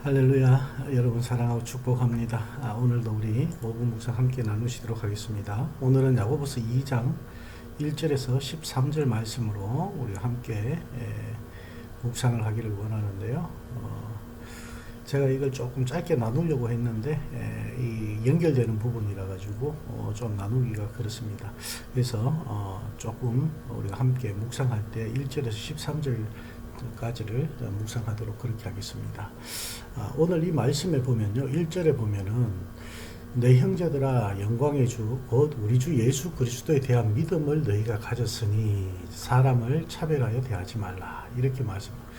할렐루야. 여러분 사랑하고 축복합니다. 오늘도 우리 5분 묵상 함께 나누시도록 하겠습니다. 오늘은 야고보서 2장 1절에서 13절 말씀으로 우리가 함께 묵상을 하기를 원하는데요. 제가 이걸 조금 짧게 나누려고 했는데 이 연결되는 부분이라 가지고 좀 나누기가 그렇습니다. 그래서 조금 우리가 함께 묵상할 때 1절에서 13절까지를 묵상하도록 그렇게 하겠습니다. 오늘 이 말씀에 보면요, 1절에 보면은 내 형제들아 영광의 주 곧 우리 주 예수 그리스도에 대한 믿음을 너희가 가졌으니 사람을 차별하여 대하지 말라, 이렇게 말씀합니다.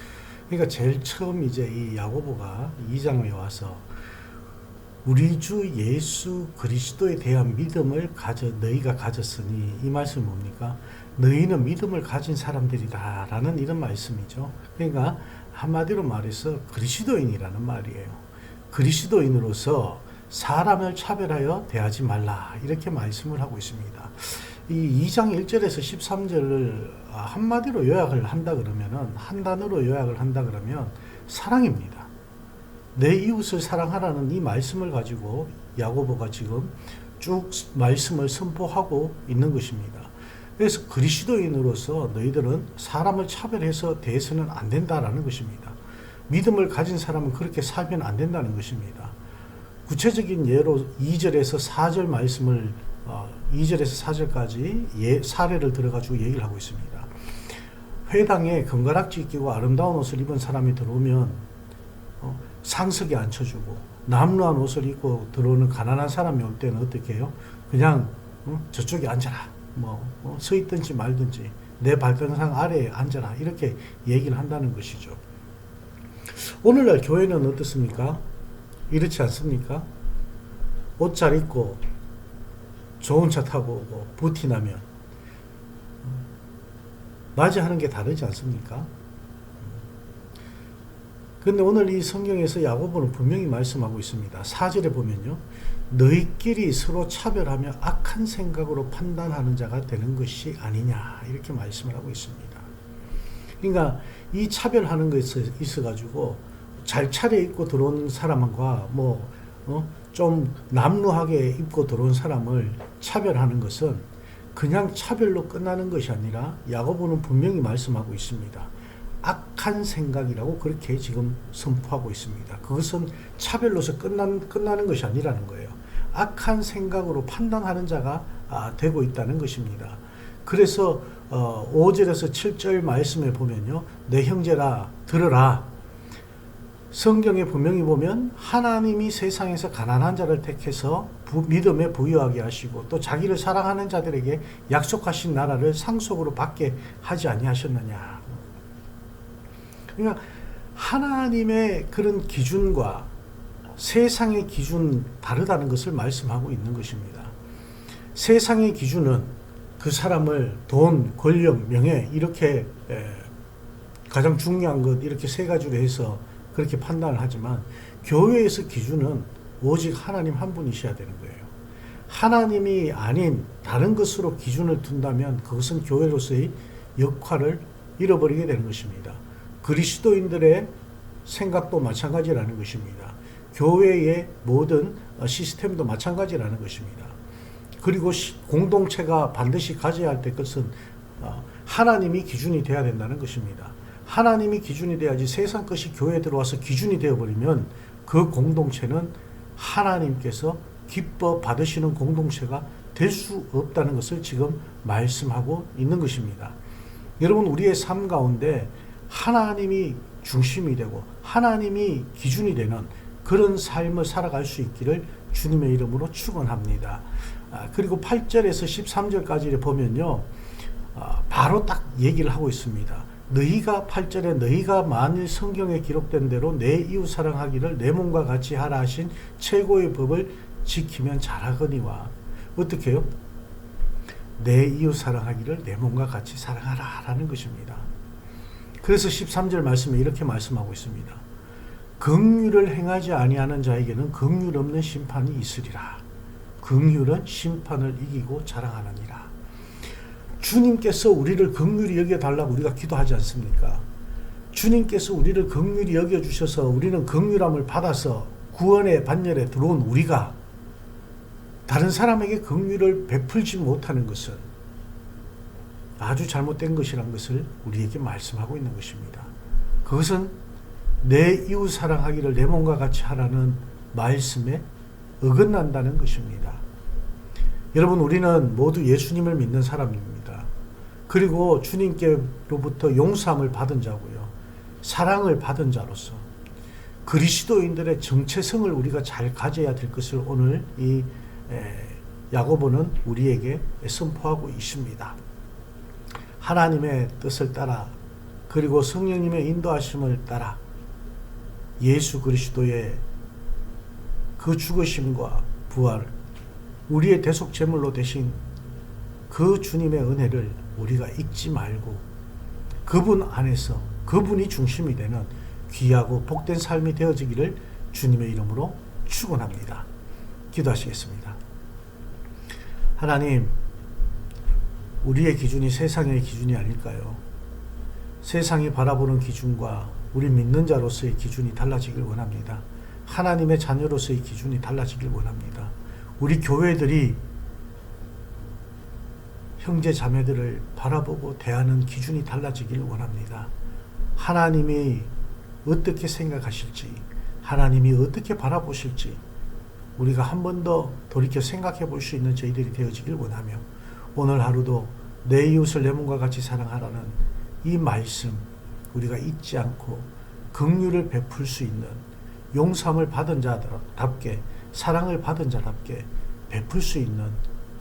그러니까 제일 처음 이제 이 야고보가 2장에 와서 우리 주 예수 그리스도에 대한 믿음을 너희가 가졌으니, 이 말씀이 뭡니까? 너희는 믿음을 가진 사람들이다 라는 이런 말씀이죠. 그러니까 한마디로 말해서 그리스도인이라는 말이에요. 그리스도인으로서 사람을 차별하여 대하지 말라, 이렇게 말씀을 하고 있습니다. 이 2장 1절에서 13절을 한마디로 요약을 한다 그러면은, 한 단어로 요약을 한다 그러면 사랑입니다. 내 이웃을 사랑하라는 이 말씀을 가지고 야고보가 지금 쭉 말씀을 선포하고 있는 것입니다. 그래서 그리스도인으로서 너희들은 사람을 차별해서 대해서는 안 된다라는 것입니다. 믿음을 가진 사람은 그렇게 살면 안 된다는 것입니다. 구체적인 예로 2절에서 4절 말씀을 2절에서 4절까지 사례를 들어가지고 얘기를 하고 있습니다. 회당에 금가락지 끼고 아름다운 옷을 입은 사람이 들어오면 상석에 앉혀주고, 남루한 옷을 입고 들어오는 가난한 사람이 올 때는 어떻게 해요? 그냥 저쪽에 앉아라, 서 있든지 말든지 내 발등상 아래에 앉아라, 이렇게 얘기를 한다는 것이죠. 오늘날 교회는 어떻습니까? 이렇지 않습니까? 옷 잘 입고 좋은 차 타고 오고 부티나면 맞이하는 게 다르지 않습니까? 그런데 오늘 이 성경에서 야고보는 분명히 말씀하고 있습니다. 4절에 보면요, 너희끼리 서로 차별하며 악한 생각으로 판단하는 자가 되는 것이 아니냐, 이렇게 말씀을 하고 있습니다. 그러니까 이 차별하는 것에 있어가지고 잘 차려입고 들어온 사람과 좀 남루하게 입고 들어온 사람을 차별하는 것은 그냥 차별로 끝나는 것이 아니라 야고보는 분명히 말씀하고 있습니다. 악한 생각이라고 그렇게 지금 선포하고 있습니다. 그것은 차별로서 끝나는 것이 아니라는 거예요. 악한 생각으로 판단하는 자가 되고 있다는 것입니다. 그래서 5절에서 7절 말씀에 보면요, 내 형제라 들으라. 성경에 분명히 보면 하나님이 세상에서 가난한 자를 택해서 믿음에 부유하게 하시고 또 자기를 사랑하는 자들에게 약속하신 나라를 상속으로 받게 하지 아니하셨느냐. 그러니까 하나님의 그런 기준과 세상의 기준 다르다는 것을 말씀하고 있는 것입니다. 세상의 기준은 그 사람을 돈, 권력, 명예, 이렇게 가장 중요한 것, 이렇게 세 가지로 해서 그렇게 판단을 하지만 교회에서 기준은 오직 하나님 한 분이셔야 되는 거예요. 하나님이 아닌 다른 것으로 기준을 둔다면 그것은 교회로서의 역할을 잃어버리게 되는 것입니다. 그리스도인들의 생각도 마찬가지라는 것입니다. 교회의 모든 시스템도 마찬가지라는 것입니다. 그리고 공동체가 반드시 가져야 할 것은 하나님이 기준이 되어야 된다는 것입니다. 하나님이 기준이 돼야지 세상 것이 교회에 들어와서 기준이 되어버리면 그 공동체는 하나님께서 기뻐 받으시는 공동체가 될 수 없다는 것을 지금 말씀하고 있는 것입니다. 여러분, 우리의 삶 가운데 하나님이 중심이 되고 하나님이 기준이 되는 그런 삶을 살아갈 수 있기를 주님의 이름으로 축원합니다. 그리고 8절에서 13절까지 보면요, 바로 딱 얘기를 하고 있습니다. 8절에 너희가 만일 성경에 기록된 대로 내 이웃 사랑하기를 내 몸과 같이 하라 하신 최고의 법을 지키면 잘하거니와. 어떻게 해요? 내 이웃 사랑하기를 내 몸과 같이 사랑하라 라는 것입니다. 그래서 13절 말씀에 이렇게 말씀하고 있습니다. 긍휼을 행하지 아니하는 자에게는 긍휼 없는 심판이 있으리라. 긍휼은 심판을 이기고 자랑하느니라. 주님께서 우리를 긍휼히 여겨달라고 우리가 기도하지 않습니까? 주님께서 우리를 긍휼히 여겨주셔서 우리는 긍휼함을 받아서 구원의 반열에 들어온 우리가 다른 사람에게 긍휼을 베풀지 못하는 것은 아주 잘못된 것이란 것을 우리에게 말씀하고 있는 것입니다. 그것은 내 이웃 사랑하기를 내 몸과 같이 하라는 말씀에 어긋난다는 것입니다. 여러분, 우리는 모두 예수님을 믿는 사람입니다. 그리고 주님께로부터 용서함을 받은 자고요. 사랑을 받은 자로서 그리스도인들의 정체성을 우리가 잘 가져야 될 것을 오늘 이 야고보는 우리에게 선포하고 있습니다. 하나님의 뜻을 따라 그리고 성령님의 인도하심을 따라 예수 그리스도의 그 죽으심과 부활, 우리의 대속 제물로 되신 그 주님의 은혜를 우리가 잊지 말고 그분 안에서 그분이 중심이 되는 귀하고 복된 삶이 되어지기를 주님의 이름으로 축원합니다. 기도하시겠습니다. 하나님, 우리의 기준이 세상의 기준이 아닐까요? 세상이 바라보는 기준과 우리 믿는 자로서의 기준이 달라지길 원합니다. 하나님의 자녀로서의 기준이 달라지길 원합니다. 우리 교회들이 형제 자매들을 바라보고 대하는 기준이 달라지길 원합니다. 하나님이 어떻게 생각하실지, 하나님이 어떻게 바라보실지 우리가 한 번 더 돌이켜 생각해 볼 수 있는 저희들이 되어지길 원하며, 오늘 하루도 내 이웃을 내 몸과 같이 사랑하라는 이 말씀 우리가 잊지 않고 긍휼을 베풀 수 있는, 용서함을 받은 자답게, 사랑을 받은 자답게 베풀 수 있는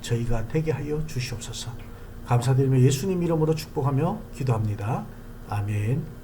저희가 되게 하여 주시옵소서. 감사드리며 예수님 이름으로 축복하며 기도합니다. 아멘.